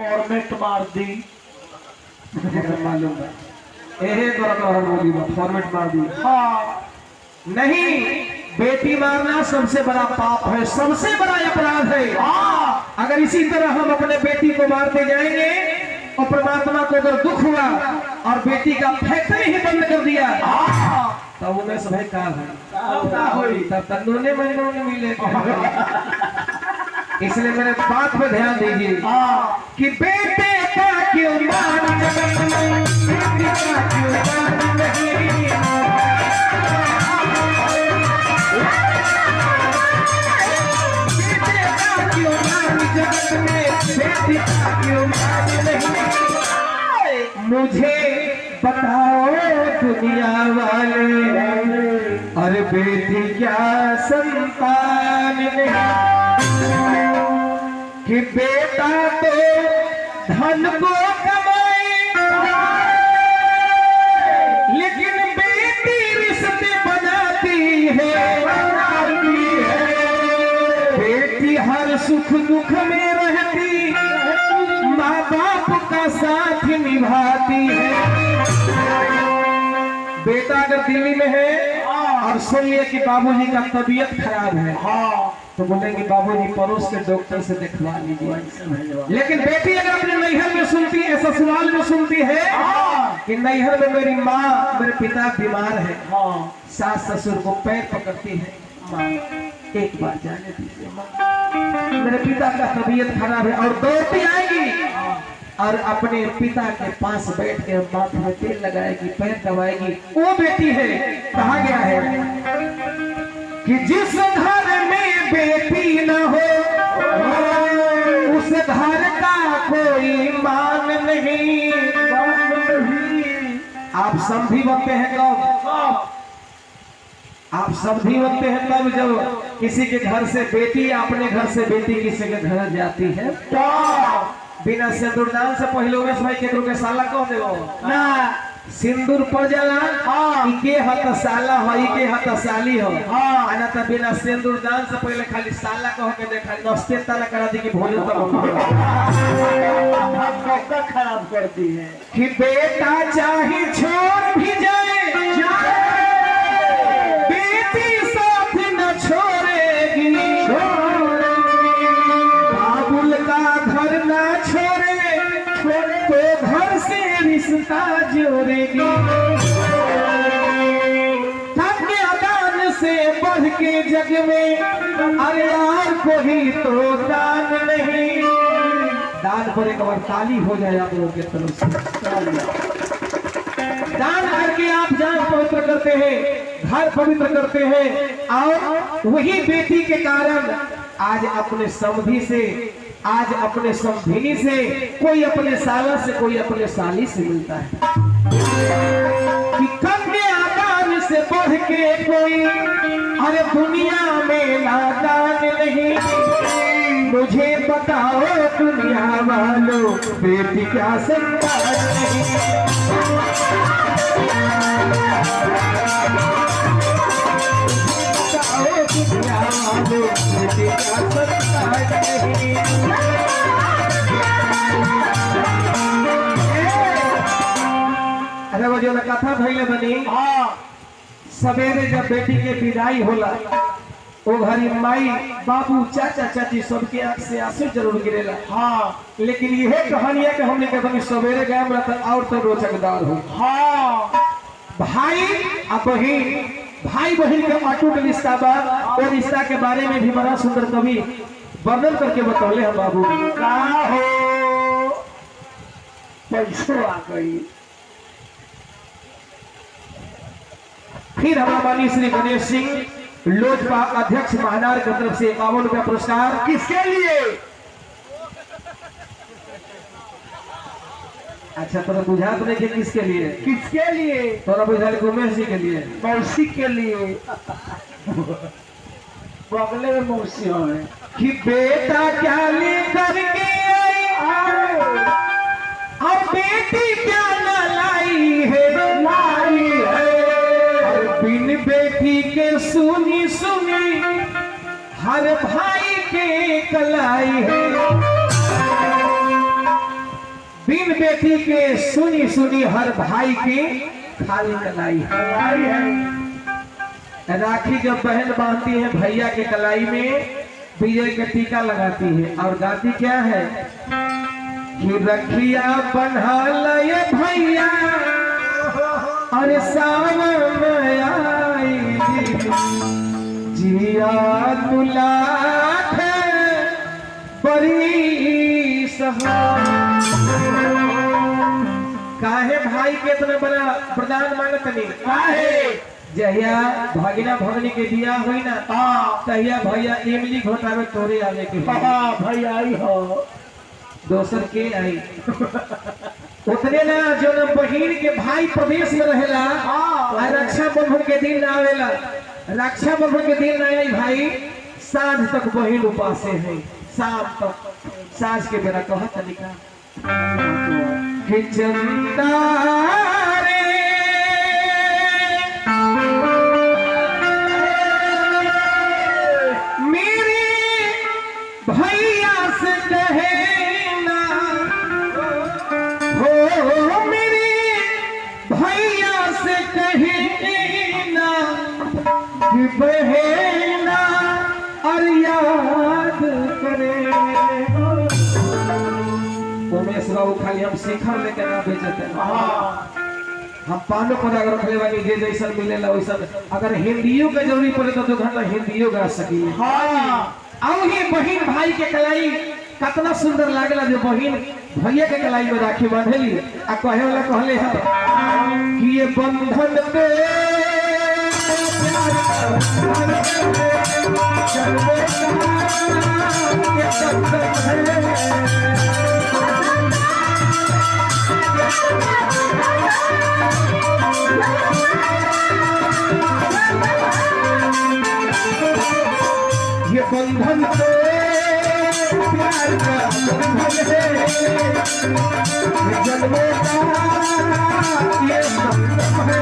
Format मार दी मालूम है एहे फॉर्मेट मार दी। हाँ नहीं, बेटी मारना सबसे बड़ा पाप है, सबसे बड़ा अपराध है। हाँ अगर इसी तरह हम अपने बेटी को मारते जाएंगे और परमात्मा को अगर दुख हुआ और बेटी का फैक्ट्री ही बंद कर दिया तब उन्हें सब कहा है तब तन्नूने महीनों में मिले। इसलिए मेरे बात पे ध्यान दीजिए कि बेटे का क्यों मान जगत में, बेटी का क्यों मान नहीं। बेटे का क्यों मान जगत में, बेटी का क्यों मान नहीं। मुझे बताओ दुनिया वाले, और बेटी क्या संतान नहीं। कि बेटा तो धन को कमाए, लेकिन बेटी रिश्ते बनाती है। बेटी हर सुख दुख में रहती, माँ बाप का साथ निभाती है। बेटा अगर दिल्ली में है और सुन लिया कि बाबूजी का तबीयत खराब है तो बोलेंगे बाबूजी पड़ोस के डॉक्टर से दिखवा लीजिए। लेकिन बेटी अगर अपने नैहर में सुनती है, ससुराल में सुनती है कि नैहर में मेरी माँ मेरे पिता बीमार है, सास ससुर को पैर पकड़ती है, माँ एक बार जाने दीजिए, माँ मेरे पिता का तबीयत खराब है, और दौड़ती आएगी और अपने पिता के पास बैठ के माथे में तेल लगाएगी, पैर दबाएगी। वो बेटी है। कहा गया है कि जिस घर में बेटी न हो उस घर का कोई मान नहीं। आप समझी बनते हैं कब? आप समझी बनते हैं तब जब किसी के घर से बेटी, अपने घर से बेटी किसी के घर जाती है तो बिना सिंदूरदान से पहले उमेश भाई केकरो के साला कह देबो ना, सिंदूर पड़ जाला इके हत साला हो, इके हत साली हो। आना तो बिना सिंदूरदान से पहले खाली साला कह के देखा, नस्ते ताला करा दी कि भोजन तो खराब करती है। कि बेटा चाहे छोड़ भी जाए, बेटी साथ न छोड़ेगी। बाबुल का घर न छोड़े तो घर से रिश्ता जोड़ेगी। दान से बढ़ के जग में अरे यार कोई तो दान नहीं। दान पर एक बार ताली हो जाए आप लोगों की तरफ से। दान करके आप जान पवित्र करते हैं, घर पवित्र करते हैं, और वही बेटी के कारण आज अपने समधी से, आज अपने समधिनी से, कोई अपने साला से, कोई अपने साली से मिलता है। कि कन्यादान से बढ़ के कोई अरे दुनिया में नादान नहीं। मुझे बताओ दुनिया वालों, बेटी क्या संतान नहीं। दुनिया वालों, बेटी क्या संतान नहीं। अरे वो जो कथा भैले बनी, सवेरे जब बेटी के विदाई होला वो घरी माई बाबू चाचा चाची सबके आंख से आंसू जरूर गिरेला। लेकिन यह कहानी है कि हमने कभी सवेरे गए और तो रोचकदार हो। भाई और बहन, भाई बहन के अटूट रिश्ता बा, और रिश्ता के बारे में भी बड़ा सुंदर कवि वर्णन करके बतौले हैं। बाबू का हो पैसों आ गई। फिर हमारा माननीय श्री गणेश सिंह लोजपा अध्यक्ष महानार की तरफ से 51 रुपया पुरस्कार। किसके लिए? अच्छा तो बुझा तो नहीं कि किसके लिए? किसके लिए? थोड़ा बुझा उमेश जी के लिए, मौसी के लिए। बगले में मौसी है कि बेटा क्या लेकर के आई और बेटी क्या न लाई है, लाई है। और बिन बेटी के सुनी सुनी हर भाई के कलाई है। बिन बेटी के सुनी सुनी हर भाई की खाली कलाई है। राखी जब बहन बांधती है भैया के कलाई में विजय का टीका लगाती है और गाती क्या है कि रखिया बन्हा लय भैया अरे सावन आई जिया तुला बड़ी सहा। काहे भाई के इतना बड़ा प्रदान मांगत नहीं काहे जहिया भगिना भगनी के बियाह हुई ना तहिया भैया इमली घोटावे तोरे आवे के भैया आई हो दोसर के आई उतने ना जो न बहिन के भाई प्रदेश में रहेला रक्षा बंधन के दिन ना आवेला रक्षा बंधन के दिन ना आई भाई साँझ तक बहिन उपासे है शाम तक साँझ के बेरा कहा तनिका कि चंदा भैया से कहना हो मेरे भैया से कहना कि बहना और याद करे। उमेश बाबू खाली हम शिखर लेके ना बेचते हम पानो पौधा अगर रखले बानी जे जैसा मिलेला वैसा अगर हिंदियों के जरूरी पड़े तो 2 घंटा हिंदियों गा सकी। और ये बहिन भाई के कलाई कितना सुंदर लागेला जो बहिन भैया के कलाई में राखी बांधेली आ कहे वाला कहले है कि ये बंधन पे ये बंधन तो प्यार का बंधन है जन्मों का ये संगम है।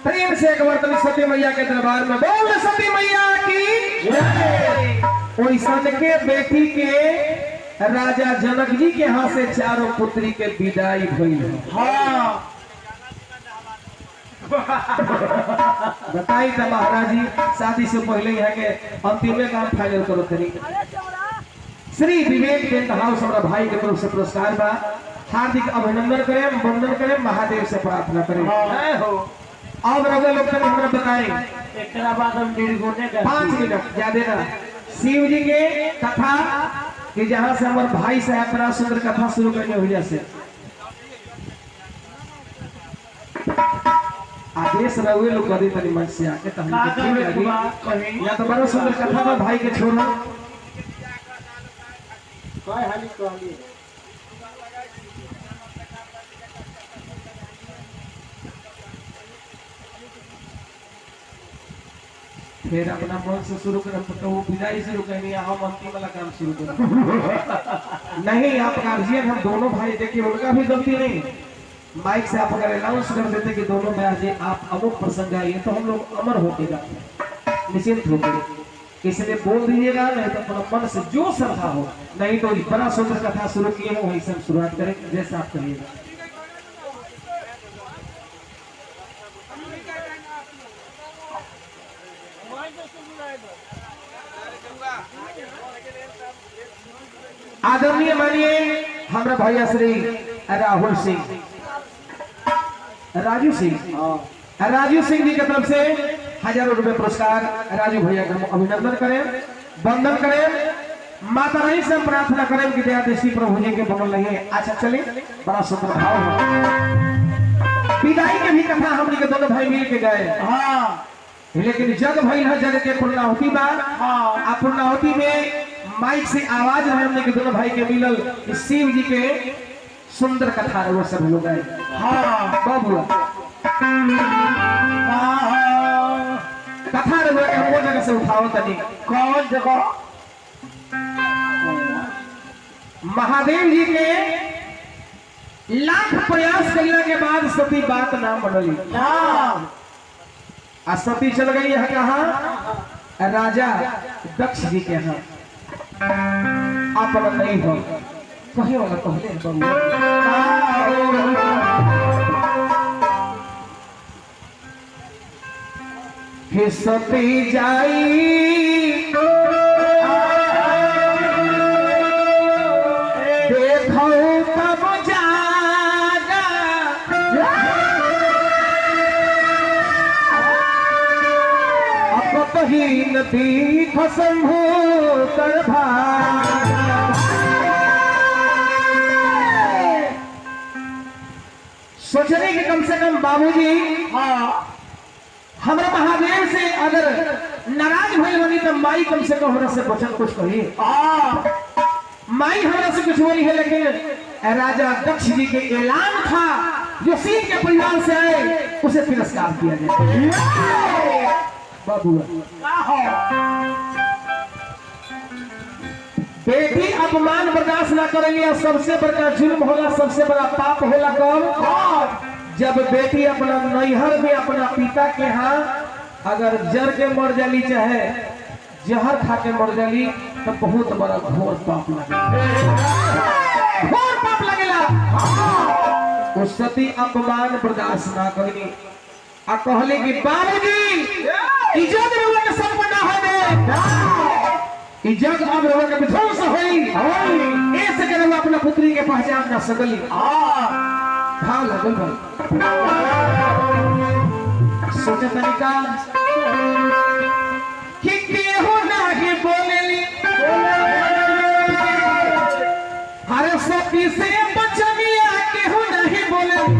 प्रेम से एक बार सती मैया के दरबार में बोल सती मैया की ओइसन के बेटी के राजा जनक जी के यहाँ से 4 पुत्री के विदाई हुई। बताई था महाराज जी शादी से पहले यहाँ के अंतिम काम फाइनल करो करी श्री विवेक टेंट हाउस हमारा भाई के तरफ से पुरस्कार बा हार्दिक अभिनंदन करें वंदन करें महादेव से प्रार्थना करें। अब रघुवर लोग हमारा बताएं एक बाद हम 5 मिनट ज्यादा ना शिव जी के कथा कि जहाँ से हमारे भाई साहब बड़ा सुंदर कथा शुरू करने हुई से आदेश रघुवर लोग कभी तनी मन से आके तो हम या तो बड़ा सुंदर कथा था भाई के छोड़ो फिर अपना मन से शुरू करें तो वो विदाई शुरू करेंगे हम अंतिम वाला काम शुरू करें। नहीं आप गार्जियन हम दोनों भाई देखिए उनका भी गलती नहीं माइक से आप अगर अनाउंस कर देते कि दोनों भाई आप अमुक प्रसंग आइए तो हम लोग अमर होके जाते निश्चिंत होकर इसलिए बोल दीजिएगा नहीं तो अपना मन से जो श्रद्धा हो नहीं तो बड़ा सुंदर कथा शुरू किए हो वही से हम शुरुआत करें जैसे आप करिएगा। आदरणीय मानिए हमारा भैया श्री राहुल सिंह राजू सिंह जी की तरफ से 1000 रुपए पुरस्कार राजू भैया का अभिनंदन करें वंदन करें माता रानी से प्रार्थना करें कि दया दृष्टि प्रभु जी के बनल रहे। अच्छा चले बड़ा सुंदर भाव है विदाई के भी कथा हम दोनों भाई मिल के गए। लेकिन जग भइल है, जग के पूर्णाहुति बा। आ पूर्णाहुति में माइक से आवाज है हमने के दोनों भाई के मिलल शिव जी के सुंदर कथा वो सब लोग आए। हाँ बाबू कथा रे वो जगह से उठाओ तनी। कौन जगह? महादेव जी के लाख प्रयास करने के बाद सती बात ना मनली। आ सती चल गई है कहाँ? राजा दक्ष जी के यहाँ। आप नहीं हो कहे वाला कहले हे सती जाई देखो तब जागा अब कहीं नदी खसंभू कर सोचने कि कम से कम बाबूजी हमारा महादेव से अगर नाराज भइल बनी तो माई कम से कम हमरा से वचन कुछ कही। माई हमरा से कुछ बोली है, लेकिन राजा दक्ष जी के ऐलान था जो शिव के परिवार से आए उसे तिरस्कार किया जाए। बाबू बेटी अपमान बर्दाश्त ना करेंगे और सबसे बड़ा जुल्म होला, सबसे बड़ा पाप होला कब? जब बेटी अपना नैहर में अपना पिता के यहाँ अगर जर के मर जाली चाहे जहर खा के मर जाली तो बहुत बड़ा घोर पाप लगेगा, घोर पाप लगेगा। उस सती अपमान बर्दाश्त ना करेंगे और कहले कि बाबूजी इज्जत रउआ के सर पर ना होवे, इज्जत अब रउआ के विध्वंस होई। ऐसे के रउआ अपना पुत्री के पहचान ना सकली। भाव लगल भाई सोचे तनिका कि केहू नाही बोलेली हर सती से बचनिया केहू नहीं बोलेली,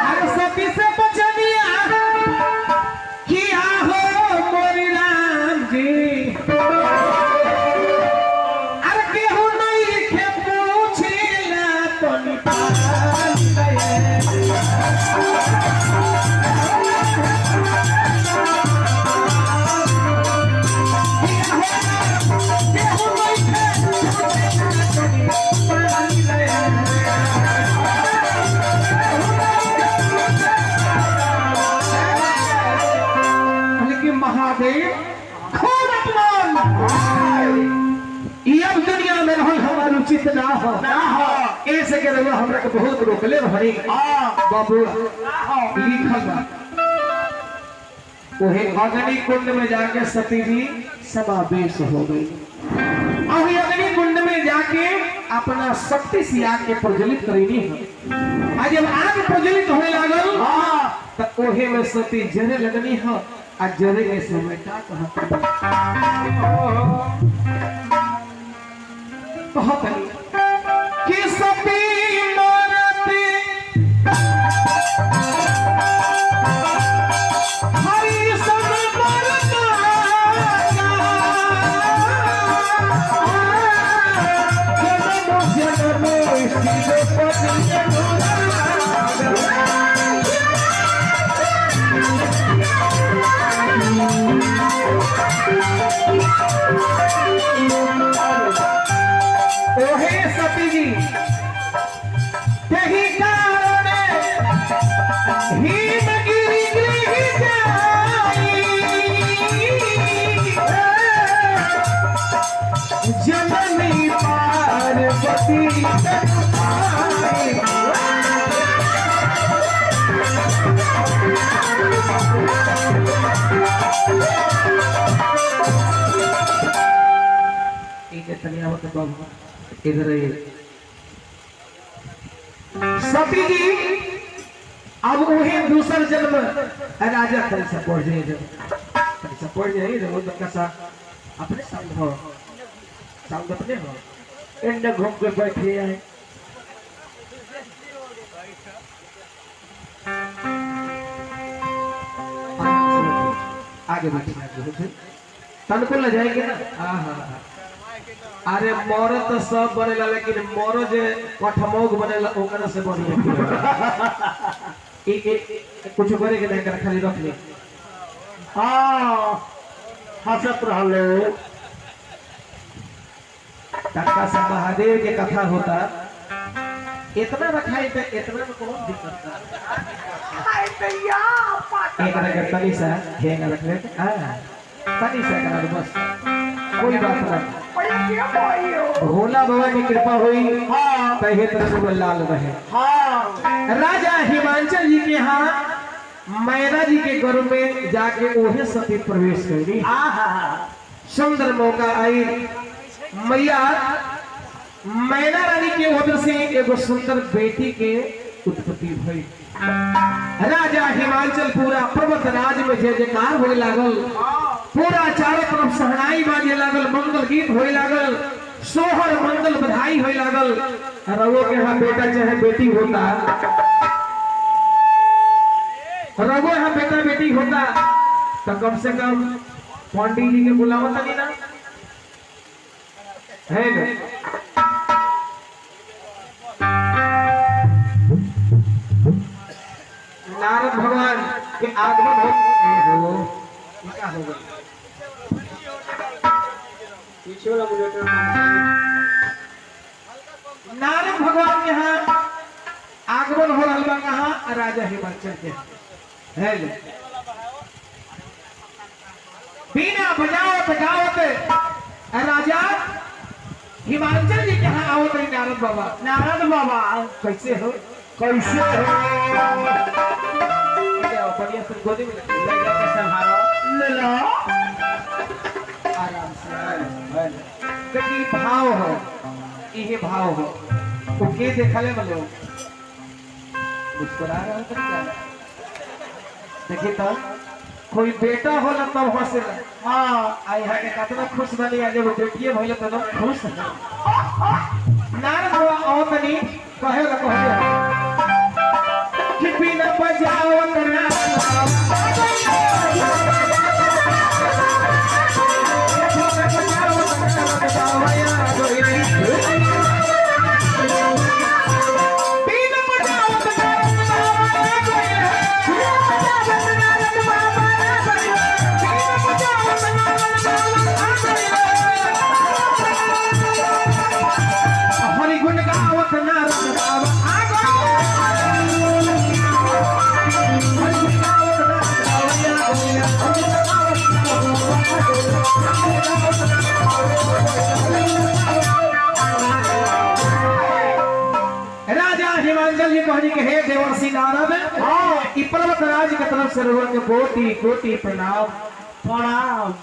हर सती से बचनिया किया हो मोरी राम जी। अरे केहू नहीं के पूछेला तो महादेव खूब अपमान अब दुनिया में रहल हमार उचित ना हो ऐसे के रउआ हमरा के बहुत रोकले भरी। बाबू लिखल बा ओहे अग्नि कुंड में जाके सती जी समावेश हो गई। और अग्नि कुंड में जाके अपना शक्ति से आग के प्रज्वलित करेनी है। आज जब आग प्रज्वलित होने लागल तो ओहे में सती जरे लगनी है। आज जरे के समय का कहत कि सती मरते हरि सब मरता जन्म शिव ओहे सती जी यही कारण हिमगिरी गृह जाई जननी पार्वती इधर सती जी अब उन्हें दूसरा जन्म राजा कैसा पड़ जाए, कैसा पड़ जाए कैसा अपने सामने अपने हो इंड घूम के बैठे आए। आगे बैठे तनको ले जाएंगे ना। हाँ हाँ अरे मोर तो सब बनेला लेकिन मोर जे कठमोग बनेला ओकरा से बढ़िया कुछ करे के नहीं कर खाली रख ले। हाँ हंसत रहले टक्का से महादेव के कथा होता इतना रखाई पे इतना में कौन दिक्कत एक रख तनी सा हेंगा रख ले तनी सा करा बस कोई बात नहीं। भोला बाबा की कृपा हुई पहले तरफ लाल रहे। राजा हिमांचल जी के यहाँ मैना जी के घर में जाके ओहे सती प्रवेश करी। सुंदर मौका आई मैया मैना रानी के उधर से एगो सुंदर बेटी के उत्पत्ति भई। राजा हिमांचल पूरा पर्वत राज में जय जयकार होने लागल, पूरा चारों तरफ सहनाई बाजे लागल, मंगल गीत होने लागल, सोहर मंगल बधाई होने लागल। रवो के यहाँ बेटा चाहे बेटी होता, रवो यहाँ बेटा बेटी होता तो कम से कम पंडित जी के बुलावता नहीं ना है ना। नारद भगवान के आगमन हो क्या हो गया नारद भगवान के यहाँ आगमन हो रहा कहाँ राजा हिमांचल के है बिना बजावत गावत राजा हिमांचल जी के यहाँ आओ तो नारद बाबा कैसे हो कैसे हो बढ़िया से गोदी में ले लो आराम से कभी भाव हो ये भाव हो तो के देखा ले बोलो मुस्कुरा रहा है क्या देखिए तो कोई बेटा हो ना तब हंसे ना। हाँ आई है कि कितना खुश बनी आज वो बेटिए भइले तो खुश नारद बाबा आओ तनी कहे ना कहे कि बिना बजाओ करना हे देवर्षि नारद पर्वत राज के तरफ से रोहन के कोटि कोटि प्रणाम प्रणाम।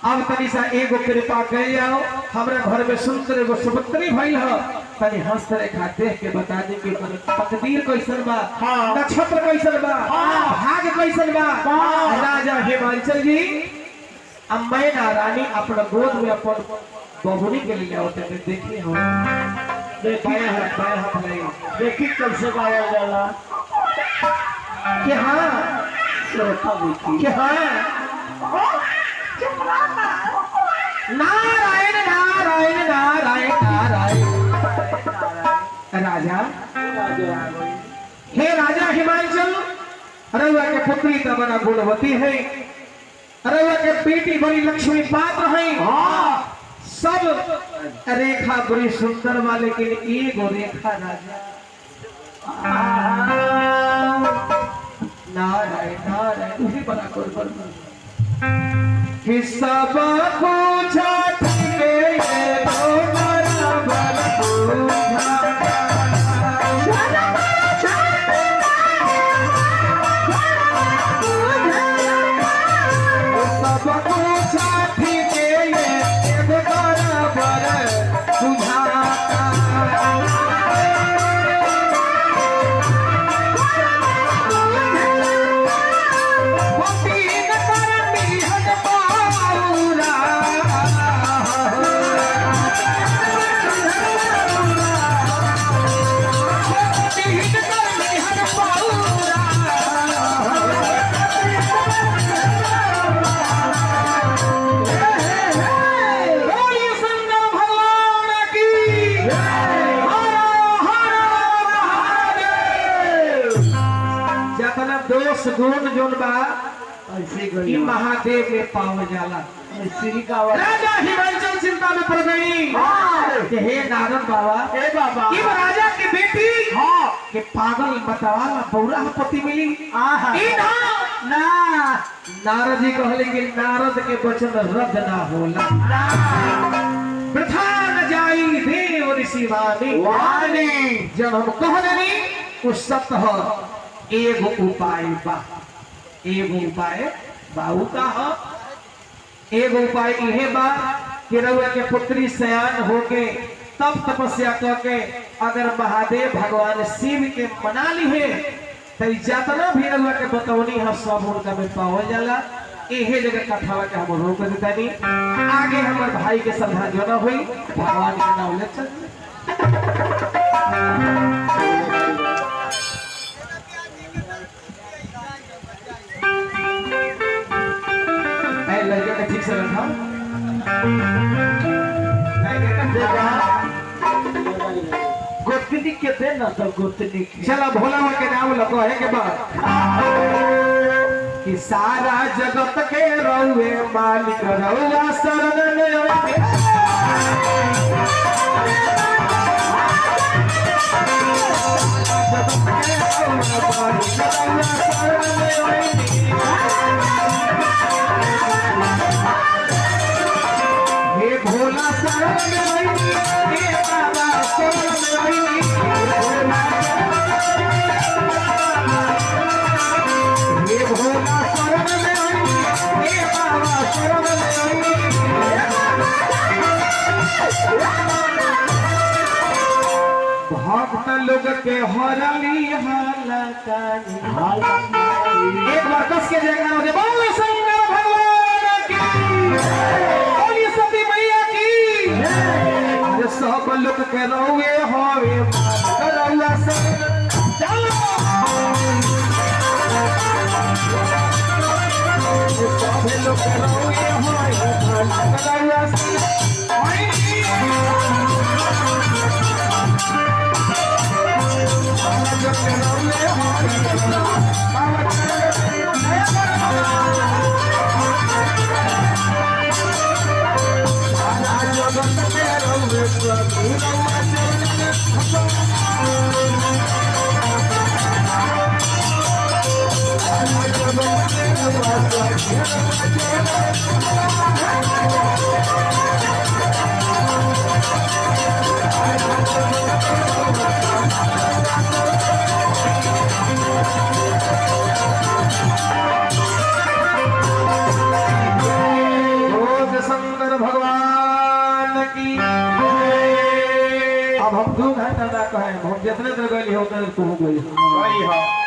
अब तनी सा एगो कृपा कर जाओ हमरा घर में सुंदर एगो सुपुत्री भइल ह तनी हंस रेखा देख के बता दे कि तकदीर कैसन बा नक्षत्र कैसन बा भाग्य कैसन बा। राजा हिमांचल जी मैना रानी अपना गोद में अपन बहुरी के लिए होते देखिए हो देखी कब से गाया जाला कि हाँ कि हाँ नारायण नारायण नारायण नारायण राजा हे राजा हिमांचल रउआ के पुत्री तो बड़ा गुणवती है, रउआ के बेटी बड़ी लक्ष्मी पात्र है। सब रेखा बड़ी सुंदर वाले लेकिन एगो रेखा राजा नारायण नारायण उसी बड़ा कर कि सब पूछा जोन बा ऐसे ई गई महादेव में पावल जाला। ऐसे ही का आवाज राजा हिमाचल चिंता में पड़ गई हाँ कि हे नारद बाबा ए बाबा ई राजा की बेटी हाँ के पागल बतावाला बौरा पति मिली आहा ई ना ना नारद जी कहले कि नारद के वचन रद्द ना होला वृथा न जाई देव ऋषि वाणी वाणी जब हम कहनी उस सत्य हो एगो उपाय बा एगो उपाय बाऊ का हो एगो उपाय इहे बा कि रउआ के पुत्री सयान होके तब तपस्या करके अगर महादेव भगवान शिव के मना ली है तो जितना भी रउआ के बतौनी है सब उनका में पावल जाला। इहे जगह कथावा के हम रोक देता नहीं आगे हमारे भाई के श्रद्धा जो न हुई भगवान के नाम ले चल लड़के का ठीक से रखा गोतनी के दे ना तो गोतनी के चला भोला के नाम लगो है के बाद कि सारा जगत के रहुए मालिक रहुआ शरण में आवे। जगत के रहुए मालिक रहुआ शरण में आवे। हे भोला शरण में आवे, हे बाबा शरण में आवे। हे भोला शरण में आई, हे बाबा शरण में आई। भक्त लोग के हरली हालकानी एक बार कस के जयकार हो जाए बोल शंकर भगवान की बोलिए सती मैया की अरे सब लोग के रहुए होवे रहुआ सब चलो सभी लोग रहुए होवे रहुआ सब शंकर भगवान की अब हम 2 घंटा कहे हम जितने देर गई हो उतने तुम गई वही हो